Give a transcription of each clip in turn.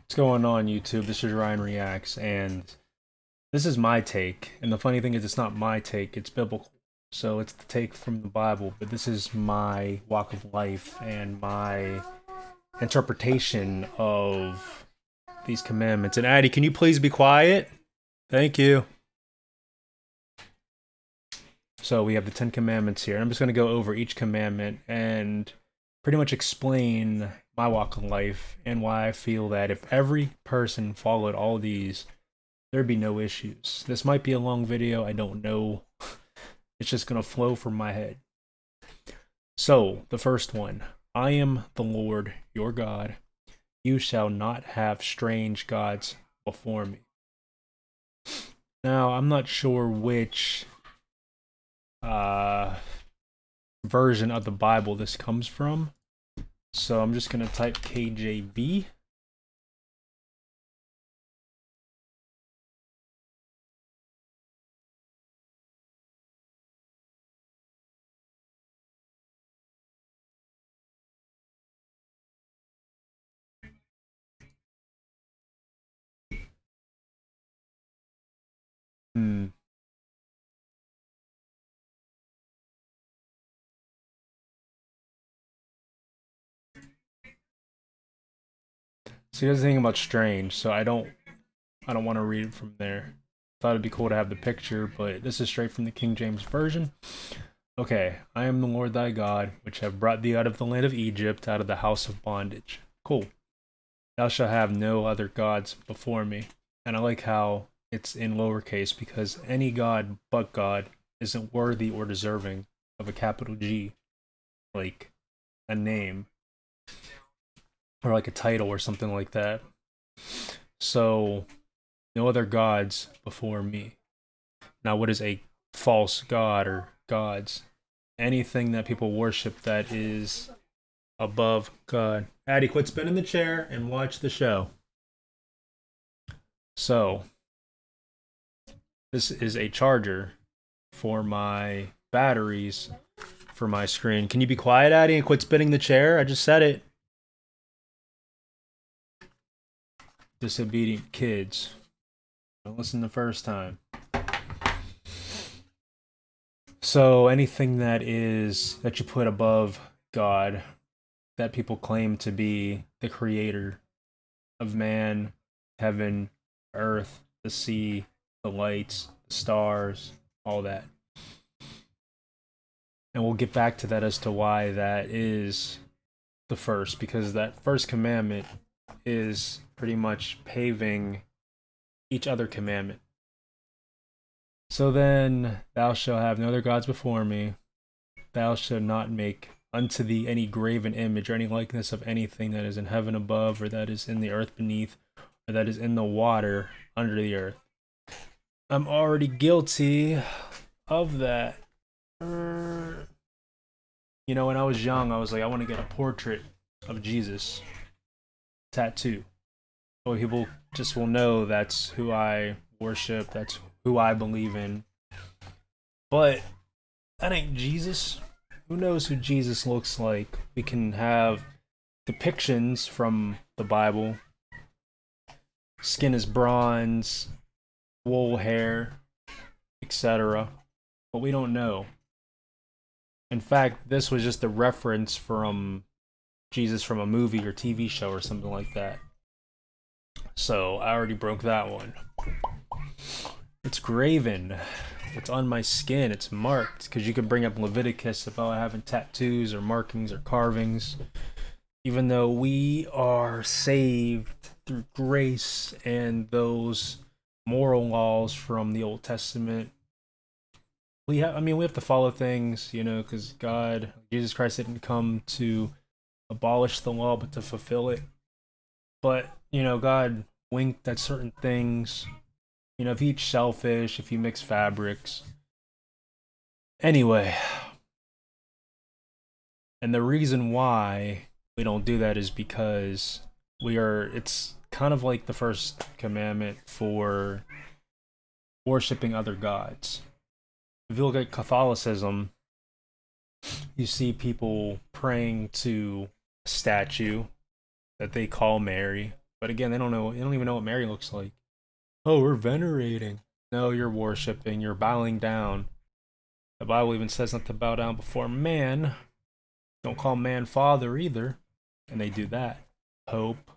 What's going on, YouTube? This is RyanREAX, and this is my take. And the funny thing is, it's not my take, it's biblical. So it's the take from the Bible, but this is my walk of life and my interpretation of these commandments. And Addie, can you please be quiet? Thank you. So we have the 10 commandments here. I'm just going to go over each commandment and pretty much explain my walk of life and why I feel that if every person followed all these, there'd be no issues. This might be a long video, I don't know. It's just going to flow from my head. So, the first one, I am the Lord your God. You shall not have strange gods before me. Now, I'm not sure which version of the Bible this comes from. So I'm just going to type KJV. So here's the thing about strange. So I don't want to read it from there. Thought it'd be cool to have the picture, but this is straight from the King James version. Okay, I am the Lord thy God, which have brought thee out of the land of Egypt, out of the house of bondage. Cool. Thou shalt have no other gods before me. And I like how it's in lowercase because any god but God isn't worthy or deserving of a capital G, like a name or like a title or something like that. So, no other gods before me. Now, what is a false god or gods? Anything that people worship that is above God. Addie, quit spinning the chair and watch the show. So, this is a charger for my batteries for my screen. Can you be quiet, Addie, and quit spinning the chair? I just said it. Disobedient kids. Don't listen the first time. So anything that you put above God, that people claim to be the creator of man, heaven, earth, the sea, the lights, the stars, all that. And we'll get back to that as to why that is the first, because that first commandment is pretty much paving each other commandment. So then, thou shalt have no other gods before me. Thou shalt not make unto thee any graven image or any likeness of anything that is in heaven above, or that is in the earth beneath, or that is in the water under the earth. I'm already guilty of that. You know, when I was young, I was like, I want to get a portrait of Jesus tattoo. So people just will know that's who I worship, that's who I believe in. But that ain't Jesus. Who knows who Jesus looks like? We can have depictions from the Bible. Skin is bronze, wool hair, etc. But we don't know. In fact, this was just a reference from Jesus from a movie or TV show or something like that. So I already broke that one. It's graven. It's on my skin. It's marked. Because you could bring up Leviticus about having tattoos or markings or carvings. Even though we are saved through grace and those moral laws from the Old Testament, we have to follow things, you know, because Jesus Christ didn't come to abolish the law, but to fulfill it. But, you know, God winked at certain things. You know, if you eat shellfish, if you mix fabrics. Anyway. And the reason why we don't do that is because it's kind of like the first commandment for worshiping other gods. If you look at Catholicism, you see people praying to a statue that they call Mary, But again, they don't know. They don't even know what Mary looks like. Oh, we're venerating. No, you're worshiping. You're bowing down. The Bible even says not to bow down before man. Don't call man father either. And they do that. Pope.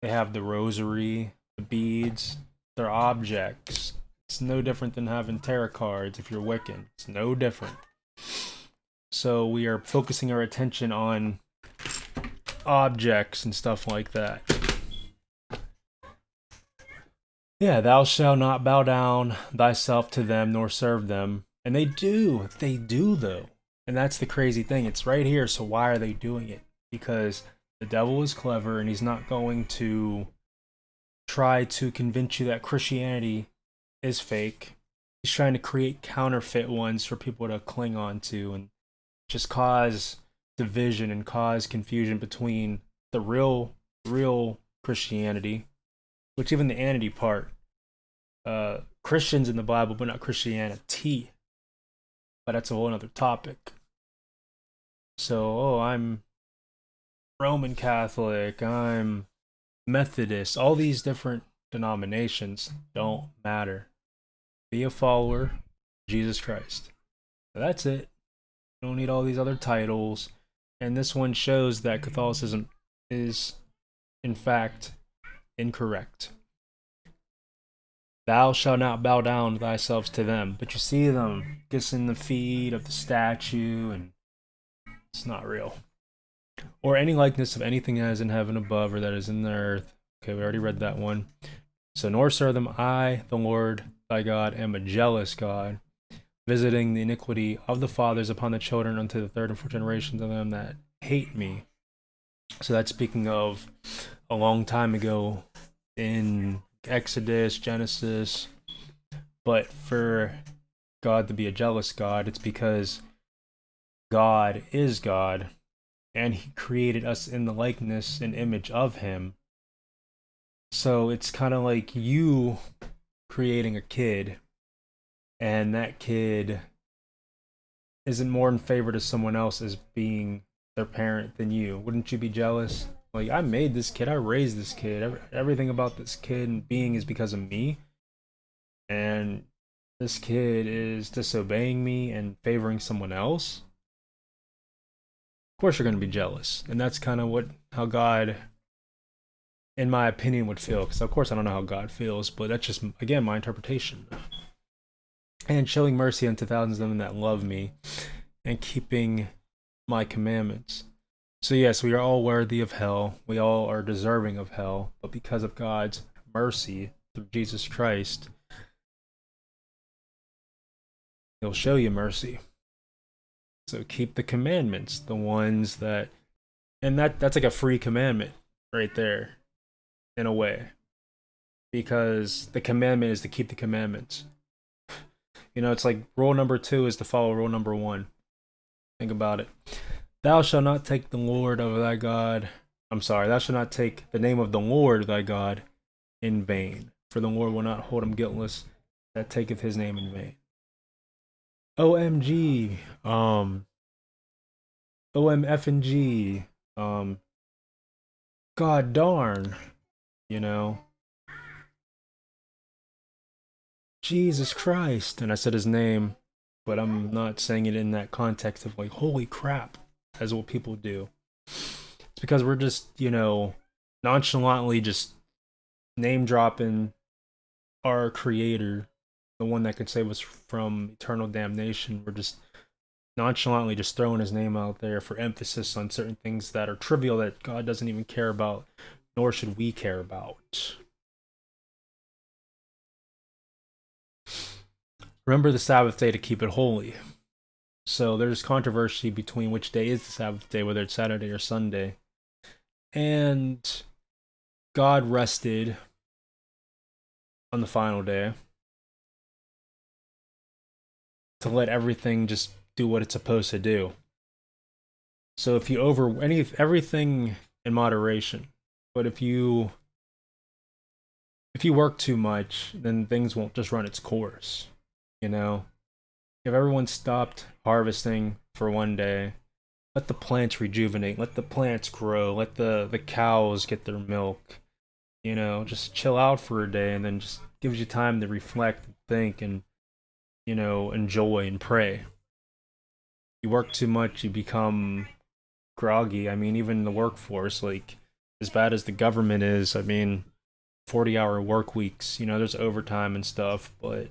They have the rosary, the beads. They're objects. It's no different than having tarot cards if you're Wiccan. It's no different. So we are focusing our attention on objects and stuff like that. Yeah, thou shalt not bow down thyself to them nor serve them. And they do. They do, though. And that's the crazy thing. It's right here. So why are they doing it? Because the devil is clever and he's not going to try to convince you that Christianity is fake. He's trying to create counterfeit ones for people to cling on to and just cause division and cause confusion between the real Christianity, which even the anity part, Christians in the Bible, but not Christianity. But that's a whole other topic. So, oh, I'm Roman Catholic, I'm Methodist, all these different denominations don't matter. Be a follower of Jesus Christ. So that's it. You don't need all these other titles. And this one shows that Catholicism is, in fact, incorrect. Thou shalt not bow down thyself to them. But you see them kissing the feet of the statue, and it's not real. Or any likeness of anything that is in heaven above or that is in the earth. Okay, we already read that one. So, nor serve them, I, the Lord thy God, am a jealous God, visiting the iniquity of the fathers upon the children unto the third and fourth generations of them that hate me. So that's speaking of a long time ago in Exodus, Genesis. But for God to be a jealous God, it's because God is God, and he created us in the likeness and image of him. So it's kind of like you creating a kid, and that kid isn't more in favor to someone else as being their parent than you. Wouldn't you be jealous? Like, I made this kid, I raised this kid, everything about this kid and being is because of me, and this kid is disobeying me and favoring someone else. Of course you're going to be jealous. And that's kind of how God, in my opinion, would feel. Because of course I don't know how God feels, but that's just, again, my interpretation. And showing mercy unto thousands of them that love me and keeping my commandments. So yes, we are all worthy of hell. We all are deserving of hell. But because of God's mercy through Jesus Christ, he'll show you mercy. So keep the commandments, the ones that, and that's like a free commandment right there, in a way, because the commandment is to keep the commandments. You know, it's like rule number 2 is to follow rule number 1. Think about it. Thou shalt not take the Lord of thy God. Thou shalt not take the name of the Lord thy God in vain, for the Lord will not hold him guiltless that taketh his name in vain. OMG, OMFNG, God darn, you know, Jesus Christ. And I said his name, but I'm not saying it in that context of like, holy crap, as what people do. It's because we're just, you know, nonchalantly just name dropping our creator, the one that could save us from eternal damnation. We're just nonchalantly just throwing his name out there for emphasis on certain things that are trivial that God doesn't even care about, nor should we care about. Remember the Sabbath day to keep it holy. So there's controversy between which day is the Sabbath day, whether it's Saturday or Sunday. And God rested on the final day to let everything just do what it's supposed to do. So if you everything in moderation, but if you work too much, then things won't just run its course. You know, if everyone stopped harvesting for one day, let the plants rejuvenate, let the plants grow, let the cows get their milk, You know, just chill out for a day and then just gives you time to reflect and think and, you know, enjoy and pray. You work too much, you become groggy. I mean, even the workforce, like, as bad as the government is, I mean, 40-hour work weeks, you know, there's overtime and stuff, but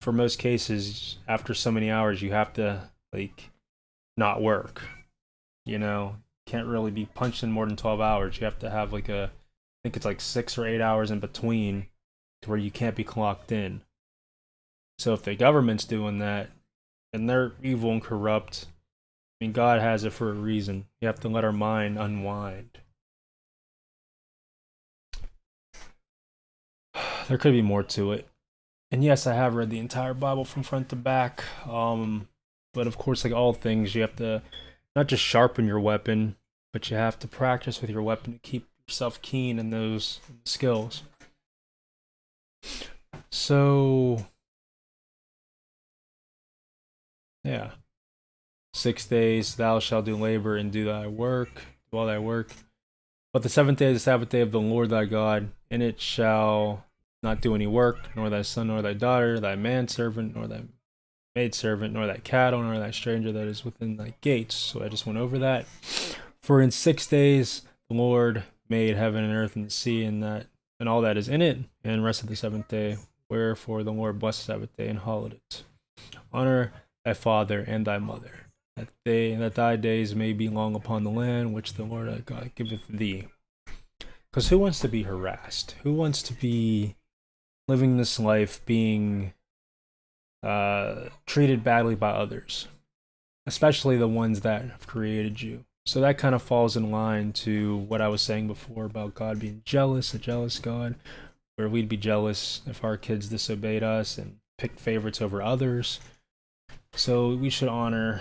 for most cases, after so many hours, you have to, like, not work. You know, can't really be punched in more than 12 hours. You have to have, like, I think it's like 6 or 8 hours in between to where you can't be clocked in. So if the government's doing that, and they're evil and corrupt, I mean, God has it for a reason. You have to let our mind unwind. There could be more to it. And yes, I have read the entire Bible from front to back. But of course, like all things, you have to not just sharpen your weapon, but you have to practice with your weapon to keep yourself keen in those skills. So, yeah. 6 days thou shalt do labor and do thy work, do all thy work. But the seventh day is the Sabbath day of the Lord thy God, and it shall not do any work, nor thy son, nor thy daughter, thy manservant, nor thy maidservant, nor thy cattle, nor thy stranger that is within thy gates. So I just went over that. For in 6 days the Lord made heaven and earth and the sea and that and all that is in it, and rested the seventh day. Wherefore the Lord blessed the Sabbath day and hallowed it. Honor thy father and thy mother, that thy days may be long upon the land which the Lord thy God giveth thee. Because who wants to be harassed? Who wants to be living this life being treated badly by others, especially the ones that have created you? So that kind of falls in line to what I was saying before about God being jealous, a jealous God, where we'd be jealous if our kids disobeyed us and picked favorites over others. So we should honor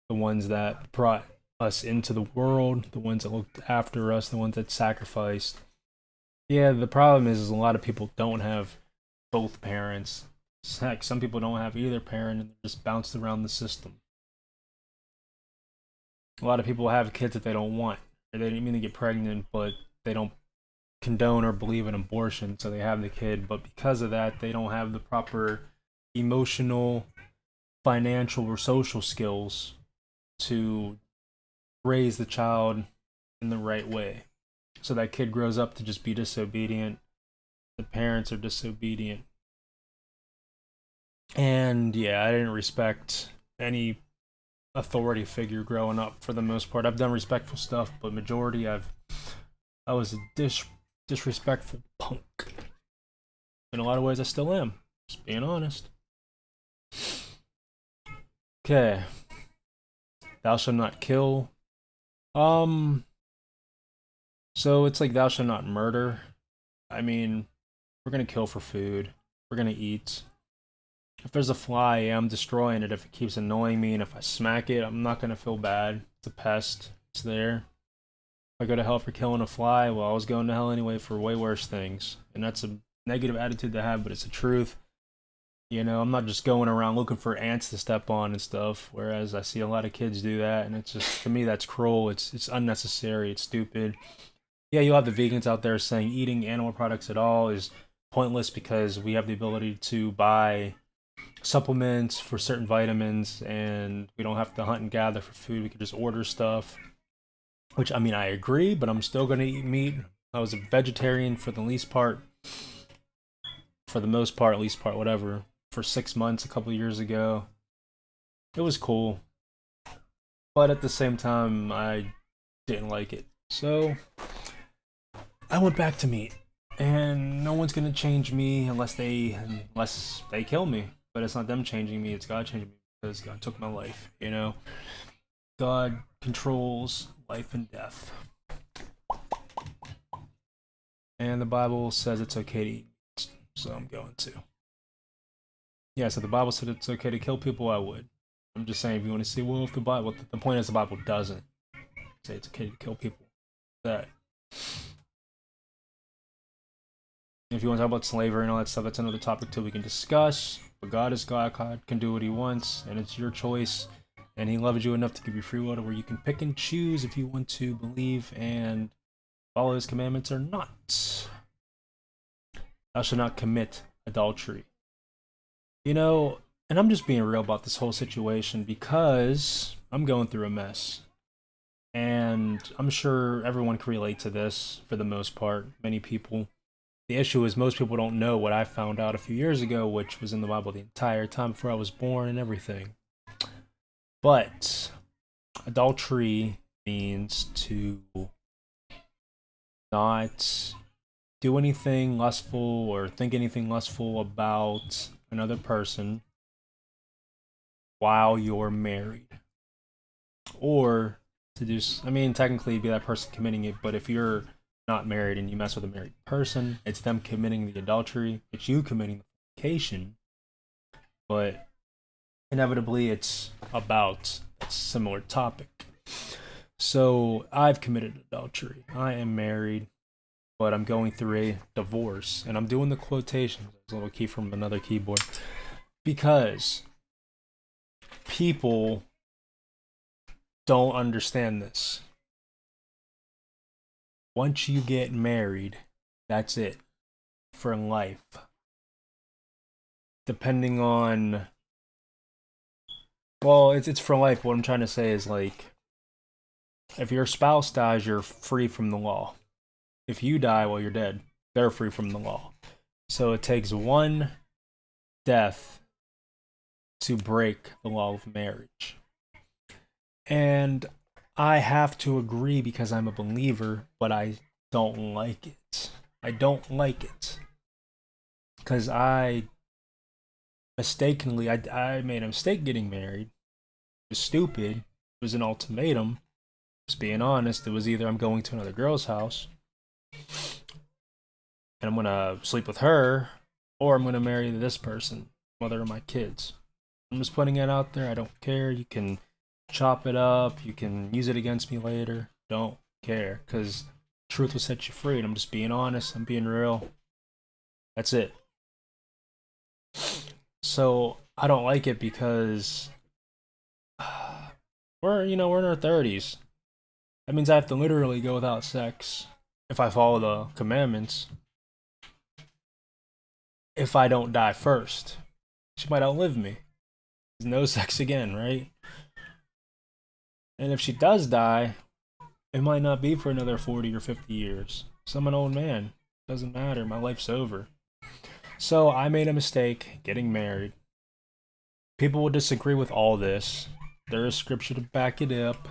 the ones that brought us into the world, the ones that looked after us, the ones that sacrificed. Yeah, the problem is a lot of people don't have both parents. Heck, some people don't have either parent and they're just bounced around the system. A lot of people have kids that they don't want. Or they didn't mean to get pregnant, but they don't condone or believe in abortion, so they have the kid. But because of that, they don't have the proper emotional, financial, or social skills to raise the child in the right way. So that kid grows up to just be disobedient. The parents are disobedient. And yeah, I didn't respect any authority figure growing up for the most part. I've done respectful stuff, but majority I was a disrespectful punk. In a lot of ways I still am. Just being honest. Okay. Thou shalt not kill. So it's like thou shalt not murder. I mean, we're gonna kill for food. We're gonna eat. If there's a fly, I'm destroying it if it keeps annoying me, and if I smack it, I'm not gonna feel bad. It's a pest. It's there. If I go to hell for killing a fly, well, I was going to hell anyway for way worse things. And that's a negative attitude to have, but it's the truth. You know, I'm not just going around looking for ants to step on and stuff, whereas I see a lot of kids do that, and it's just, to me, that's cruel. It's unnecessary. It's stupid. Yeah, you'll have the vegans out there saying eating animal products at all is pointless because we have the ability to buy supplements for certain vitamins and we don't have to hunt and gather for food. We can just order stuff, which, I mean, I agree, but I'm still going to eat meat. I was a vegetarian for the least part, for the most part, least part, whatever, for 6 months a couple of years ago. It was cool, but at the same time, I didn't like it. So I went back to meat, and no one's gonna change me unless they kill me. But it's not them changing me; it's God changing me because God took my life. You know, God controls life and death, and the Bible says it's okay to eat meat, so I'm going to. Yeah, so the Bible said it's okay to kill people. I would. I'm just saying, if you want to see, well, if the Bible, the point is the Bible doesn't say it's okay to kill people. That. If you want to talk about slavery and all that stuff, that's another topic too we can discuss. But God is God. God can do what he wants, and it's your choice. And he loves you enough to give you free will to where you can pick and choose if you want to believe and follow his commandments or not. Thou shalt not commit adultery. You know, and I'm just being real about this whole situation because I'm going through a mess. And I'm sure everyone can relate to this for the most part. Many people. The issue is most people don't know what I found out a few years ago, which was in the Bible the entire time before I was born and everything. But adultery means to not do anything lustful or think anything lustful about another person while you're married. Or to do, I mean, technically be that person committing it, but if you're not married and you mess with a married person, it's them committing the adultery, it's you committing the fornication, but inevitably it's about a similar topic. So I've committed adultery. I am married, but I'm going through a divorce, and I'm doing the quotations. There's a little key from another keyboard because people don't understand this. Once you get married, that's it for life. Depending on, well, it's for life. What I'm trying to say is, like, if your spouse dies, you're free from the law. If you die while you're dead, they're free from the law. So it takes one death to break the law of marriage. And I have to agree because I'm a believer, but I don't like it. I don't like it. Because I mistakenly, I made a mistake getting married. It was stupid. It was an ultimatum. Just being honest, it was either I'm going to another girl's house and I'm gonna sleep with her, or I'm gonna marry this person, mother of my kids. I'm just putting it out there. I don't care. You can chop it up. You can use it against me later. Don't care, because truth will set you free. And I'm just being honest. I'm being real. That's it. So I don't like it because we're in our 30s. That means I have to literally go without sex if I follow the commandments. If I don't die first, she might outlive me. There's no sex again, right? And if she does die, it might not be for another 40 or 50 years. So I'm an old man. Doesn't matter. My life's over. So I made a mistake getting married. People will disagree with all this. There is scripture to back it up.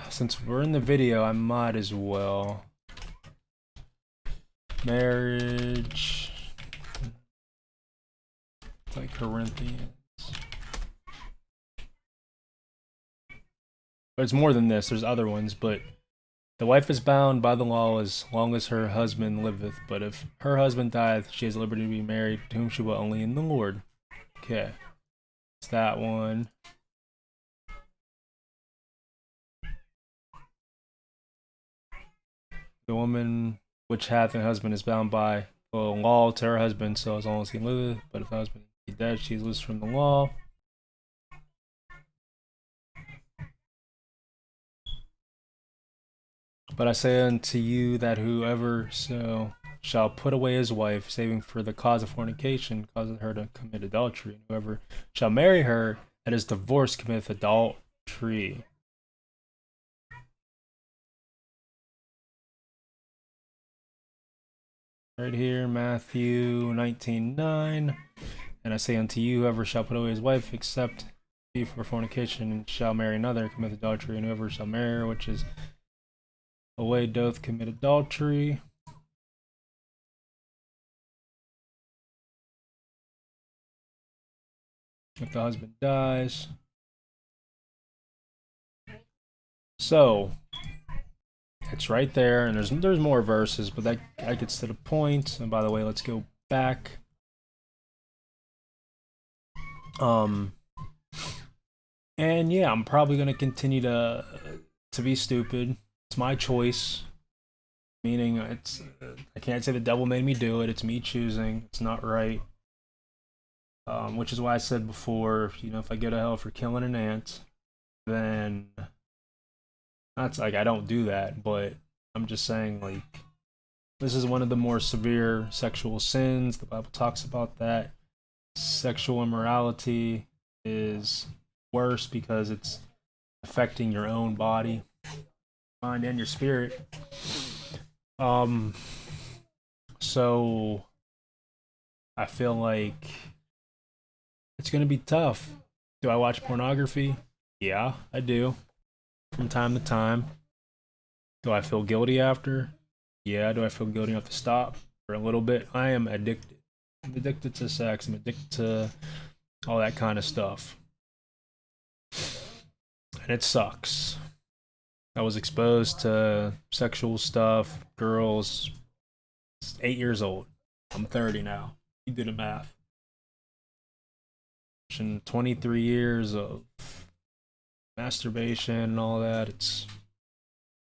Since we're in the video, I might as well. Marriage. Like Corinthians. But it's more than this. There's other ones, but the wife is bound by the law as long as her husband liveth. But if her husband dieth, she has liberty to be married to whom she will, only in the Lord. Okay. It's that one. The woman which hath a husband is bound by the law to her husband, so as long as he liveth. But if the husband be dead, she is loosed from the law. But I say unto you that whoever so shall put away his wife, saving for the cause of fornication, causeth her to commit adultery. And whoever shall marry her that is divorced committeth adultery. Right here, Matthew 19:9. And I say unto you, whoever shall put away his wife, except be for fornication, and shall marry another, commit adultery. And whoever shall marry her, which is away, doth commit adultery. If the husband dies. So it's right there, and there's more verses, but that gets to the point. And by the way, let's go back. And yeah, I'm probably gonna continue to be stupid. It's my choice. Meaning, I can't say the devil made me do it. It's me choosing. It's not right. Which is why I said before, if I go to hell for killing an ant, then that's like I don't do that. But I'm just saying, like, This is one of the more severe sexual sins. The Bible talks about that. Sexual immorality is worse because it's affecting your own body, mind, and your spirit. So I feel like it's gonna be tough. Do I watch pornography? Yeah, I do. From time to time. Do I feel guilty after? Yeah. Do I feel guilty enough to stop for a little bit? I am addicted. I'm addicted to sex. I'm addicted to all that kind of stuff. And it sucks. I was exposed to sexual stuff, girls, 8 years old. I'm 30 now. You do the math. 23 years of masturbation and all that. It's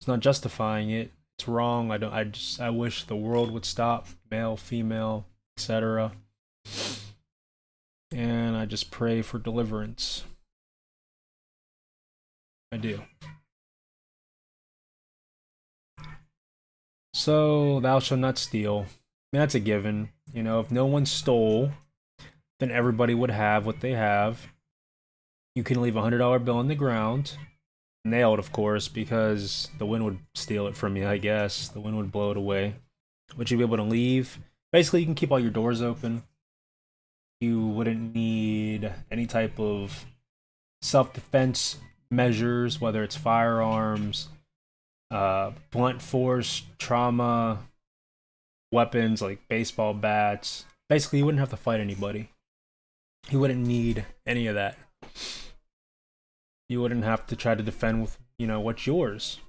not justifying it. It's wrong. I wish the world would stop, male, female, etc. And I just pray for deliverance. I do. So, thou shalt not steal. I mean, that's a given. You know, if no one stole, then everybody would have what they have. You can leave a $100 bill on the ground, nailed, of course, because the wind would steal it from you, I guess. The wind would blow it away. Would you be able to leave? Basically, you can keep all your doors open. You wouldn't need any type of self-defense measures, whether it's firearms, blunt force, trauma, weapons like baseball bats. Basically, you wouldn't have to fight anybody. You wouldn't need any of that. You wouldn't have to try to defend with, what's yours.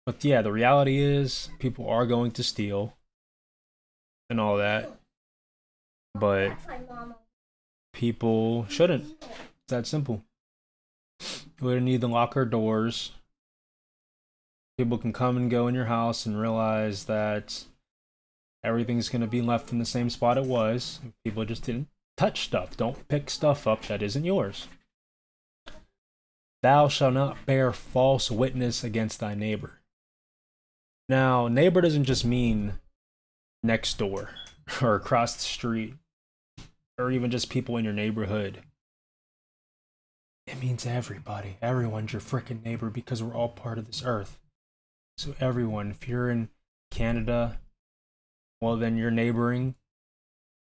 But yeah, the reality is people are going to steal and all that. But people shouldn't. It's that simple. You wouldn't need to lock our doors. People can come and go in your house and realize that everything's going to be left in the same spot it was. People just didn't touch stuff. Don't pick stuff up that isn't yours. Thou shalt not bear false witness against thy neighbor. Now, neighbor doesn't just mean next door or across the street or even just people in your neighborhood. It means everybody. Everyone's your freaking neighbor because we're all part of this earth. So everyone, if you're in Canada, well, then your neighboring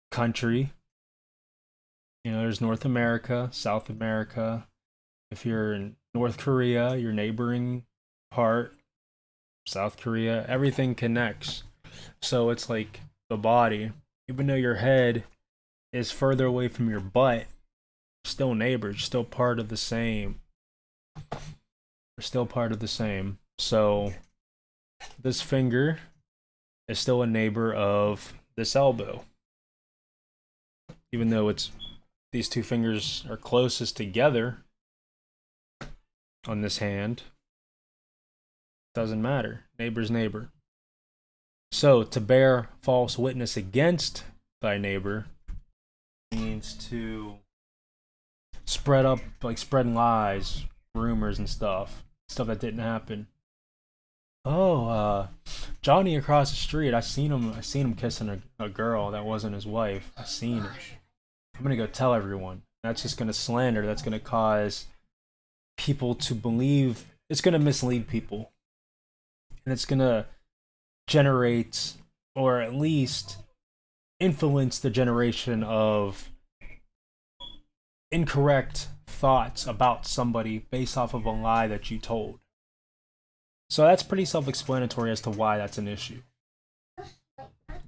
country. There's North America, South America. If you're in North Korea, your neighboring part, South Korea, everything connects. So it's like the body. Even though your head is further away from your butt, still neighbors, still part of the same. We're still part of the same. So this finger is still a neighbor of this elbow. Even though these two fingers are closest together on this hand, doesn't matter. Neighbor's neighbor. So to bear false witness against thy neighbor means to spread lies, rumors and stuff that didn't happen. Johnny across the street, I seen him kissing a girl that wasn't his wife. I seen it. I'm gonna go tell everyone. That's just gonna slander. That's gonna cause people to believe. It's gonna mislead people, and it's gonna generate, or at least influence, the generation of incorrect thoughts about somebody based off of a lie that you told. So that's pretty self-explanatory as to why that's an issue.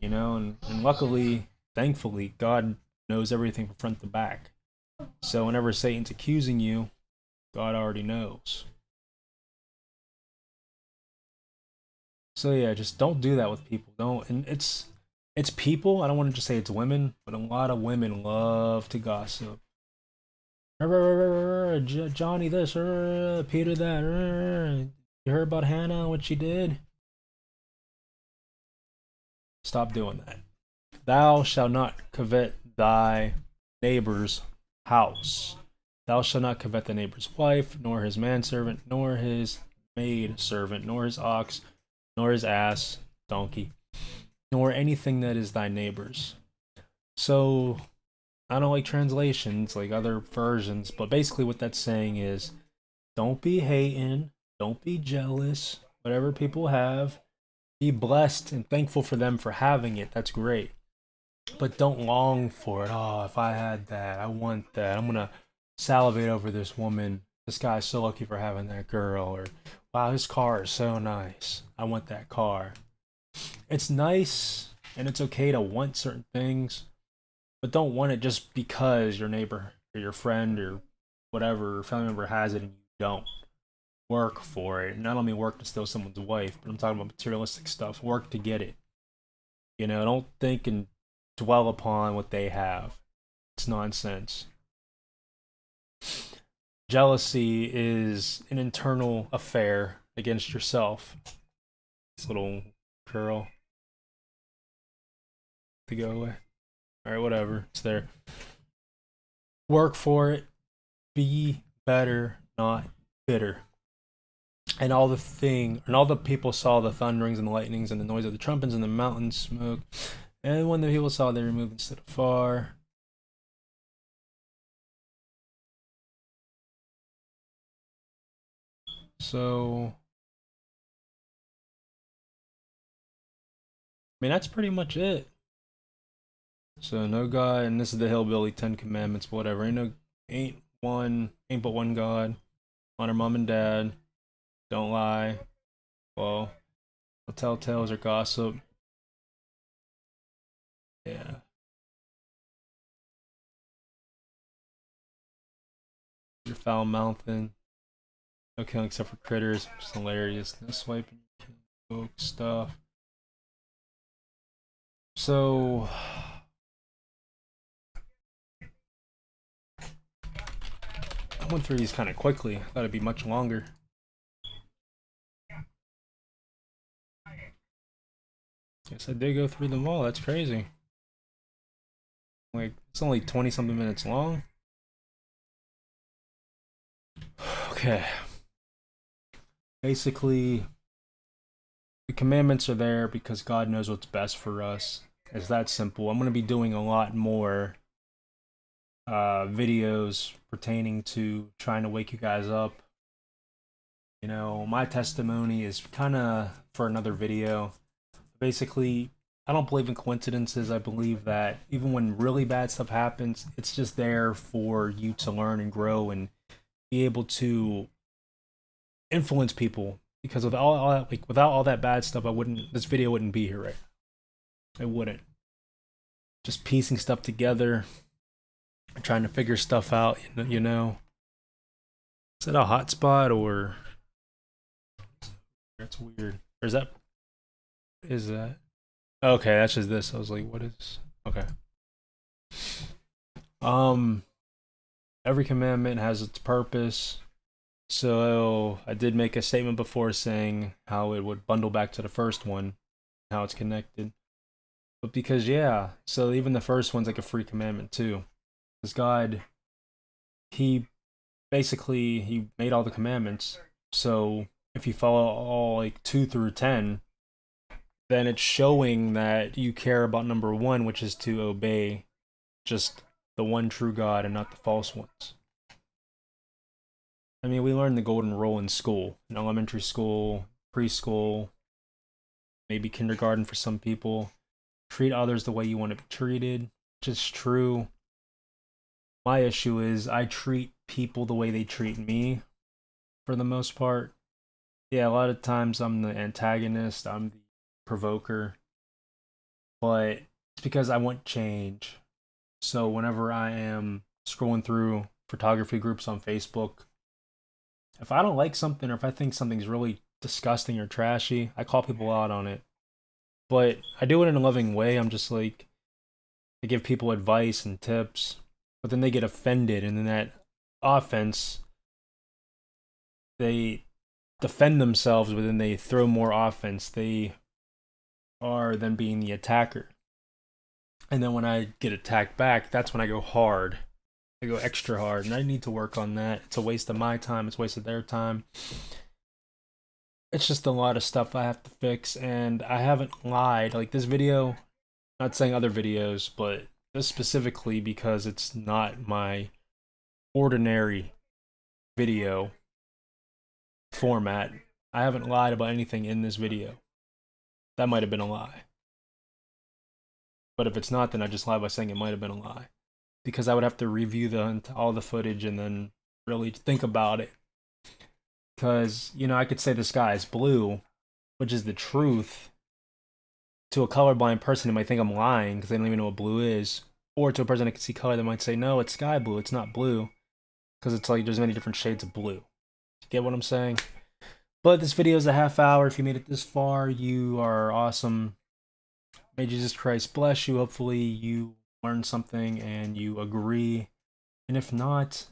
And luckily, thankfully, God knows everything from front to back. So whenever Satan's accusing you, God already knows. So yeah, just don't do that with people. Don't. And it's people. I don't want to just say it's women, but a lot of women love to gossip. Johnny this, Peter that. You heard about Hannah and what she did? Stop doing that. Thou shalt not covet thy neighbor's house. Thou shalt not covet the neighbor's wife, nor his manservant, nor his maid servant, nor his ox, nor his ass, donkey, nor anything that is thy neighbor's. So I don't like translations like other versions, but basically what that's saying is don't be hating, don't be jealous, whatever people have, be blessed and thankful for them for having it. That's great. But don't long for it. Oh, if I had that, I want that. I'm gonna salivate over this woman. This guy's so lucky for having that girl. Or wow, his car is so nice. I want that car. It's nice and it's okay to want certain things, but don't want it just because your neighbor or your friend or whatever family member has it and you don't. Work for it. Not only work to steal someone's wife, but I'm talking about materialistic stuff. Work to get it. Don't think and dwell upon what they have. It's nonsense. Jealousy is an internal affair against yourself. This little curl to go away. Alright, whatever. It's there. Work for it. Be better, not bitter. And all the people saw the thunderings and the lightnings and the noise of the trumpets and the mountain smoke. And when the people saw, they removed and stood afar. So, I mean, that's pretty much it. So no God, and this is the hillbilly 10 Commandments, whatever. Ain't but one God. Honor mom and dad. Don't lie. Well, don't tell tales or gossip. Yeah. You're foul mouthing. No killing except for critters, which is hilarious. No swiping your stuff. So I went through these kind of quickly. I thought it'd be much longer. Guess I did go through them all. That's crazy. Like, it's only 20 something minutes long. Okay. Basically, the commandments are there because God knows what's best for us. It's that simple. I'm going to be doing a lot more videos pertaining to trying to wake you guys up. My testimony is kind of for another video. Basically, I don't believe in coincidences. I believe that even when really bad stuff happens, it's just there for you to learn and grow and be able to influence people. Because without all that bad stuff, this video wouldn't be here right now. It wouldn't. Just piecing stuff together, trying to figure stuff out, Is that a hotspot or that's weird? Or is that okay, that's just this. I was like, what is okay. Every commandment has its purpose. So I did make a statement before saying how it would bundle back to the first one, how it's connected. But because so even the first one's like a free commandment too. Because God, he made all the commandments. So if you follow all like 2 through 10, then it's showing that you care about number 1, which is to obey just the one true God and not the false ones. I mean, we learned the golden rule in school, in elementary school, preschool, maybe kindergarten for some people. Treat others the way you want to be treated, which is true. My issue is I treat people the way they treat me, for the most part. Yeah, a lot of times I'm the antagonist, I'm the provoker, but it's because I want change. So whenever I am scrolling through photography groups on Facebook, if I don't like something or if I think something's really disgusting or trashy, I call people out on it. But I do it in a loving way. I'm just like, I give people advice and tips, but then they get offended, and then that offense, they defend themselves, but then they throw more offense. They are then being the attacker. And then when I get attacked back, that's when I go hard. I go extra hard, and I need to work on that. It's a waste of my time. It's a waste of their time. it's just a lot of stuff I have to fix, and I haven't lied. Like this video, not saying other videos, but this specifically because it's not my ordinary video format. I haven't lied about anything in this video. That might have been a lie. But if it's not, then I just lied by saying it might have been a lie. Because I would have to review all the footage and then really think about it. Because, you know, I could say the sky is blue, which is the truth. To a colorblind person, they might think I'm lying because they don't even know what blue is. Or to a person that can see color, they might say, no, it's sky blue, it's not blue. Because it's like there's many different shades of blue. Get what I'm saying? But this video is a half hour. If you made it this far, you are awesome. May Jesus Christ bless you. Hopefully you learned something and you agree. And if not,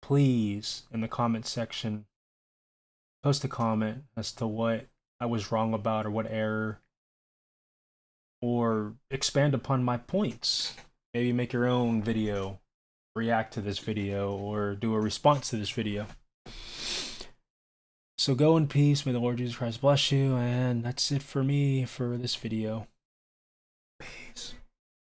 please, in the comment section, post a comment as to what I was wrong about or what error, or expand upon my points. Maybe make your own video, react to this video, or do a response to this video. So go in peace. May the Lord Jesus Christ bless you. And that's it for me for this video. Peace.